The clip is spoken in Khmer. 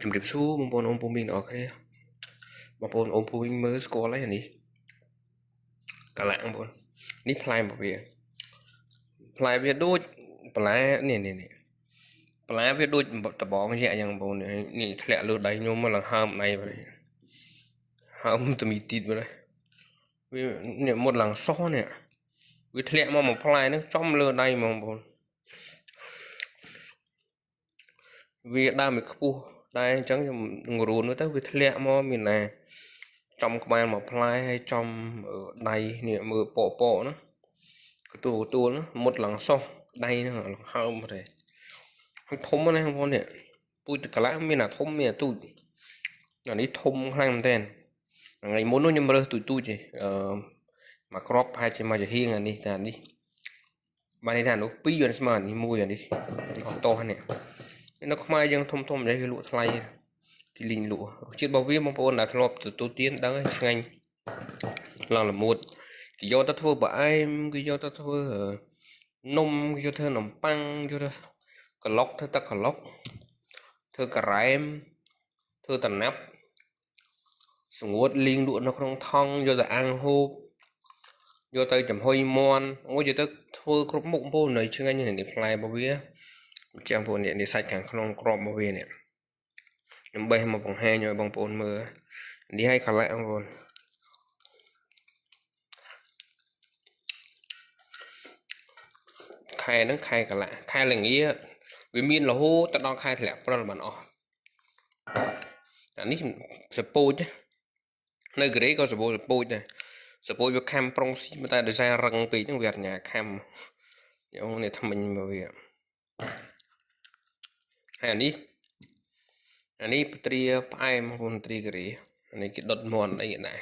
ជំរាបសួរបងប្អូនអូនពូមីងអ្នកគ្នាបងប្អូនអូនពូមីងមើលស្គាល់ហើយនេះកាឡាក់បងប្អូននេះផ្លែរបស់វាផ្លែវាដូចបន្លែនេះបន្លែវាដូចដបងយៈអញ្ចឹងបងប្អូននេះធ្លាក់លើដៃខ្ញុំមកឡើងហើមដៃបាត់ហើមតែមីទីតបាត់វានេះមុតឡើងសោះនេះវាធ្លាក់មកមួយផ្លែហ្នឹងចំលើដៃបងប្អូនវាដើរមកខ្ពស់តែអញ្ចឹងខ្ញុំងរួនទៅវាធ្លាក់មកមានណាចំក្បាលមួយផ្លែហើយចំដៃនេះមើលប៉ប៉ណាកទួលណាមុតឡើងសោះដៃហ្នឹងឡើងហើមទេហើយធំណាស់បងប្អូននេះពូជកាឡាមានអាធំមានអាទូចអានេះធំខ្លាំងមែនតើថ្ងៃមុននោះខ្ញុំរើសទូចទេមកក្របប្រហែលជាមួយចាហៀងអានេះតែអានេះបាននេះថានោះ2វាស្មើអានេះ1អានេះអត់តោះនេះនៅខ្មែរយើងធំអញ្ចឹងគេលក់ថ្លៃគេលីងលក់រសជាតិរបស់វាបងប្អូនដែលធ្លាប់ទទួលទានដឹងហើយឆ្ងាញ់ឡើងល្មួតគេយកទៅធ្វើបង្អែមគេយកទៅធ្វើនំគេយកធ្វើនំប៉័ងយកទៅក្លុកធ្វើទឹកក្លុកធ្វើការ៉េមធ្វើតំណាប់ស្ងួតលីងលក់នៅក្នុងថង់យកទៅអាំងហូបយកទៅចំហុយមាន់អូយកទៅធ្វើគ្រប់មុខបងប្អូននៅឆ្ងាញ់នេះផ្លែរបស់វាចាំបងប្អូននេះសាច់ខាងក្នុងក្របរបស់វានេះខ្ញុំបេះមកបង្ហាញឲ្យបងប្អូនមើលនេះឲ្យកាឡាក់បងប្អូនខែហ្នឹងខែកាឡាក់ខែល្ងាវាមានរហូតទៅដល់ខែធ្លាក់ព្រិលបានអស់អានេះសពូចនៅកូរ៉េក៏សពូចដែរសពូចវាខាំប្រុងស៊ីតែដោយសាររឹងពេកហ្នឹងវាអត់ញ៉ាខាំយកនេះថ្មិញមកវាហើយអានេះពត្រាផ្អែមបងប្អូនត្រីកូរ៉េអានេះគេដុតមាន់អីដែរ